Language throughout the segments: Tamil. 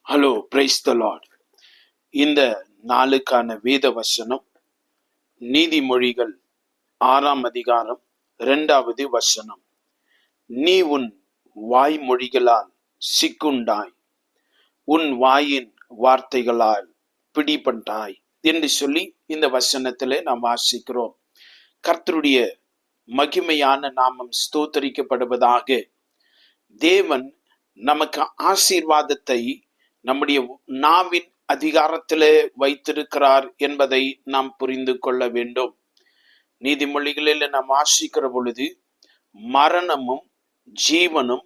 Hello, praise the Lord. இந்த நாளுக்கான வேத வசனம் நீதிமொழிகள் 6ஆம் அதிகாரம் 2வது வசனம். நீ உன் வாய்மொழிகளால் சிக்குண்டாய், உன் வாயின் வார்த்தைகளால் பிடிபட்டாய் என்று சொல்லி இந்த வசனத்திலே நாம் வாசிக்கிறோம். கர்த்தருடைய மகிமையான நாமம் ஸ்தோத்தரிக்கப்படுவதாக. தேவன் நமக்கு ஆசீர்வாதத்தை நம்முடைய நாவின் அதிகாரத்திலே வைத்திருக்கிறார் என்பதை நாம் புரிந்து கொள்ள வேண்டும். நீதிமொழிகளில் நாம் வாசிக்கிற பொழுது மரணமும் ஜீவனும்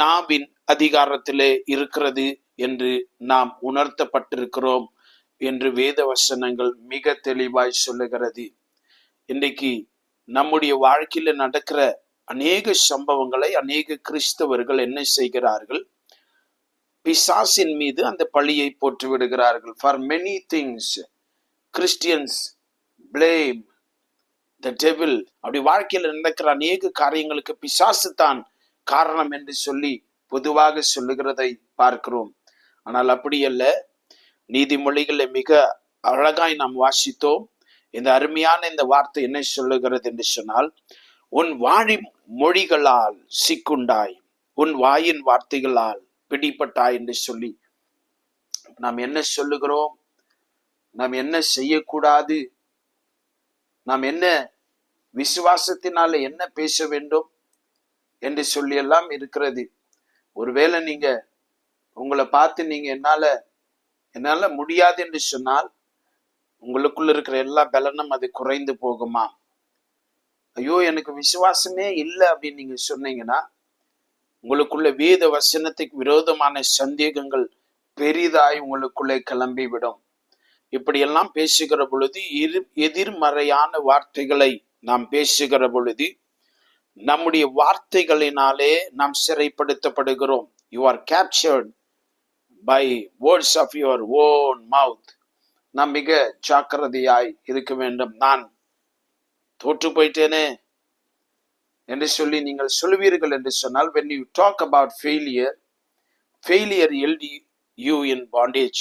நாவின் அதிகாரத்திலே இருக்கிறது என்று நாம் உணர்த்தப்பட்டிருக்கிறோம் என்று வேத வசனங்கள் மிக தெளிவாய் சொல்லுகிறது. இன்றைக்கு நம்முடைய வாழ்க்கையில நடக்கிற அநேக சம்பவங்களை அநேக கிறிஸ்தவர்கள் என்ன செய்கிறார்கள்? பிசாசின் மீது அந்த பழியை போட்டு விடுகிறார்கள். For many things Christians blame the devil. அப்படி வாழ்க்கையில் நடக்கிற அநேக காரியங்களுக்கு பிசாசு தான் காரணம் என்று சொல்லி பொதுவாக சொல்லுகிறதை பார்க்கிறோம். ஆனால் அப்படி அல்ல. நீதிமொழிகளை மிக அழகாய் நாம் வாசித்தோம். இந்த அருமையான இந்த வார்த்தை என்ன சொல்லுகிறது என்று சொன்னால், உன் வாழி மொழிகளால் சிக்குண்டாய், உன் வாயின் வார்த்தைகளால் பிடிபட்டாய் என்று சொல்லி நாம் என்ன சொல்லுகிறோம்? நாம் என்ன செய்யக்கூடாது? நாம் என்ன விசுவாசத்தினால என்ன பேச வேண்டும் என்று சொல்லி எல்லாம் இருக்கிறது. ஒருவேளை நீங்க உங்களை பார்த்து நீங்க என்னால முடியாது என்று சொன்னால் உங்களுக்குள்ள இருக்கிற எல்லா பலனும் அது குறைந்து போகுமா? ஐயோ, எனக்கு விசுவாசமே இல்லை அப்படின்னு நீங்க சொன்னீங்கன்னா உங்களுக்குள்ள வேத வசனத்துக்கு விரோதமான சந்தேகங்கள் பெரிதாய் உங்களுக்குள்ளே கிளம்பிவிடும். இப்படியெல்லாம் பேசுகிற பொழுது எதிர்மறையான வார்த்தைகளை நாம் பேசுகிற பொழுது நம்முடைய வார்த்தைகளினாலே நாம் சிறைப்படுத்தப்படுகிறோம். You are captured by words of your own mouth. நாம் மிக ஜாக்கிரதையாய் இருக்க வேண்டும். நான் தோற்று போயிட்டேனே என்று சொல்லி நீங்கள் சொல்வீர்கள் என்று சொன்னால், when you talk about failure held you in bondage.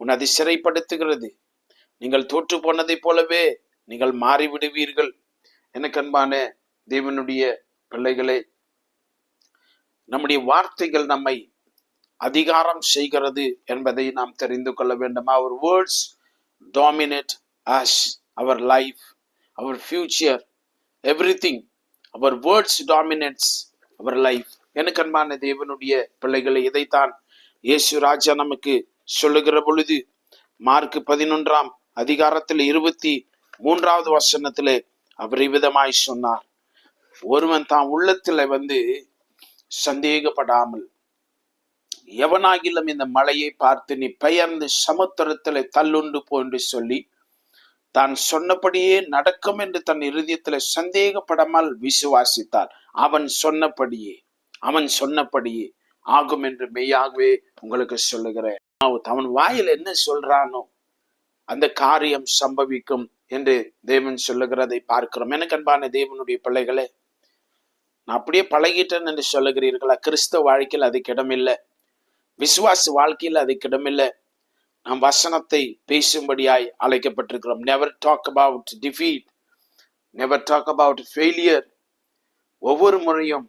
உன்னை சிறைப்படுத்துகிறது. நீங்கள் தோற்று போனதை போலவே நீங்கள் மாறிவிடுவீர்கள். எனக்கு அன்பான தேவனுடைய பிள்ளைகளே, நம்முடைய வார்த்தைகள் நம்மை அதிகாரம் செய்கிறது என்பதை நாம் தெரிந்து கொள்ள வேண்டும். Our words dominate us, our life, our future, everything. Our words dominates our life. எனக்கு அன்பான தேவனுடைய பிள்ளைகளை, இதைத்தான் இயேசு ராஜா நமக்கு சொல்லுகிற பொழுது மார்க் 11ஆம் அதிகாரத்தில் 23வது வசனத்திலே அவர் இவ்விதமாய் சொன்னார். ஒருவன் தான் உள்ளத்துல சந்தேகப்படாமல், எவனாகிலும் இந்த மலையை பார்த்து நீ பெயர்ந்து சமுத்திரத்திலே தள்ளுண்டு போ என்று சொல்லி தான் சொன்னபடியே நடக்கும் என்று தன் இருதயத்தில் சந்தேகப்படாமல் விசுவாசித்தார். அவன் சொன்னபடியே ஆகும் என்று மெய்யாகவே உங்களுக்கு சொல்லுகிறேன். அவன் வாயில் என்ன சொல்றானோ அந்த காரியம் சம்பவிக்கும் என்று தேவன் சொல்லுகிறதை பார்க்கிறோம். எனக்கு அன்பான தேவனுடைய பிள்ளைகளே, நான் அப்படியே பழகிட்டேன் என்று சொல்லுகிறீர்களா? கிறிஸ்தவ வாழ்க்கையில் அதுக்கு இடமில்லை. விசுவாச வாழ்க்கையில் அதுக்கு இடமில்லை. நாம் வசனத்தை பேசும்படியாய் அழைக்கப்பட்டிருக்கிறோம். Never talk about defeat, never talk about failure. ஒவ்வொரு முறையும்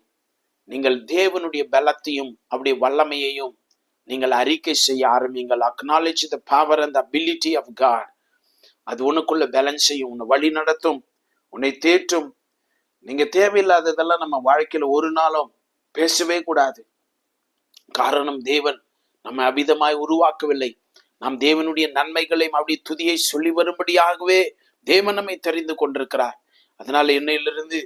நீங்கள் தேவனுடைய பலத்தையும் அவருடைய வல்லமையையும் நீங்கள் அறிக்கை செய்ய ஆரம்பிங்கள். Acknowledge the power and ability of God. அது உனக்குள்ள பேலன்ஸ் செய்யும், உன்னை வழி நடத்தும், உன்னை தேற்றும். நீங்க தேவையில்லாததெல்லாம் நம்ம வாழ்க்கையில ஒரு நாளும் பேசவே கூடாது. காரணம், தேவன் நம்ம அபிதமாய் உருவாக்கவில்லை. நாம் தேவனுடைய நன்மைகளை அவருடைய துதியை சொல்லி வரும்படியாகவே தேவன் நம்மை தெரிந்து கொண்டிருக்கிறார். அதனால என்னையிலிருந்து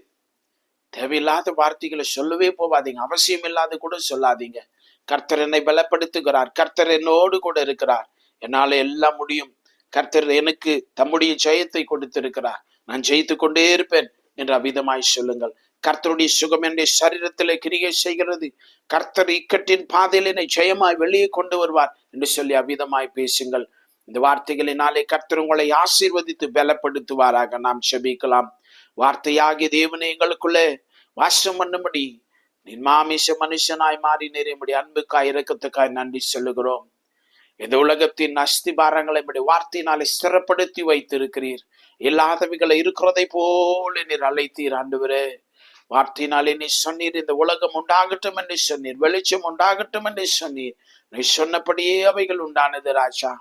தேவையில்லாத வார்த்தைகளை சொல்லவே போவாதீங்க. அவசியம் இல்லாத கூட சொல்லாதீங்க. கர்த்தர் என்னை பலப்படுத்துகிறார், கர்த்தர் என்னோடு கூட இருக்கிறார், என்னால எல்லாம் முடியும், கர்த்தர் எனக்கு தம்முடைய ஜெயத்தை கொடுத்திருக்கிறார், நான் ஜெயித்து கொண்டே இருப்பேன் என்று அபிதமாய் சொல்லுங்கள். கர்த்தருடைய சுகம் என்னுடைய சரீரத்திலே கிரியை செய்கிறது. கர்த்தர் இக்கட்டின் பாதையில் என்னை ஜெயமாய் வெளியே கொண்டு வருவார் என்று சொல்லி அபிதமாய் பேசுங்கள். இந்த வார்த்தைகளினாலே கர்த்தர் உங்களை ஆசீர்வதித்து பலப்படுத்துவாராக. நாம் செபிக்கலாம். வார்த்தையாகிய தேவனே, எங்களுக்குள்ளே வாசம் பண்ணும்படி நீ மாமிச மனுஷனாய் மாறி நேரமுடைய அன்புக்காய் இரக்கத்துக்காய் நன்றி சொல்லுகிறோம். இந்த உலகத்தின் அஸ்திபாரங்களை வார்த்தையினாலே ஸ்திரப்படுத்தி வைத்திருக்கிறீர். இல்லாதவைகளை இருக்கிறதை போல நீர் அழைத்தீர் ஆண்டவரே. வார்த்தையினாலே நீ சொன்னீர், இந்த உலகம் உண்டாகட்டும் என்று சொன்னீர், வெளிச்சம் உண்டாகட்டும் என்று சொன்னீர். நீ சொன்னபடியே அவைகள் உண்டானது ராஜா.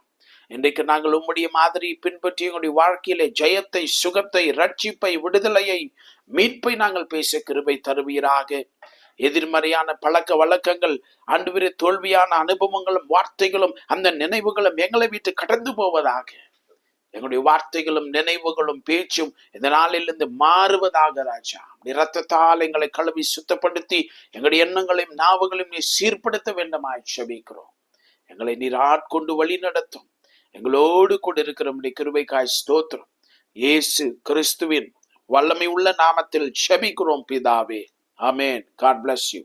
இன்றைக்கு நாங்கள் உம்முடைய மாதிரி பின்பற்றி எங்களுடைய வாழ்க்கையிலே ஜெயத்தை, சுகத்தை, ரட்சிப்பை, விடுதலையை, மீட்பை நாங்கள் பேச கிருபை தருவீராக. எதிர்மறையான பழக்க வழக்கங்கள், ஆண்டவரே, தோல்வியான அனுபவங்களும் வார்த்தைகளும் அந்த நினைவுகளும் எங்களை விட்டு கடந்து போவதாக. எங்களுடைய வார்த்தைகளும் நினைவுகளும் பேச்சும் இந்த நாளிலிருந்து மாறுவதாக ராஜா. இரத்தத்தால் எங்களை கழுவி சுத்தப்படுத்தி எங்களுடைய எண்ணங்களையும் நாவுகளையும் நீ சீர்படுத்த வேண்டுமாய் செபிக்கிறோம். எங்களை நீர் ஆட்கொண்டு வழி நடத்தும். எங்களோடு கூட இருக்கிற கிருபைக்காய் ஸ்தோத்திரம். இயேசு கிறிஸ்துவின் வல்லமை உள்ள நாமத்தில் செபிக்கிறோம் பிதாவே. ஆமென். God bless you.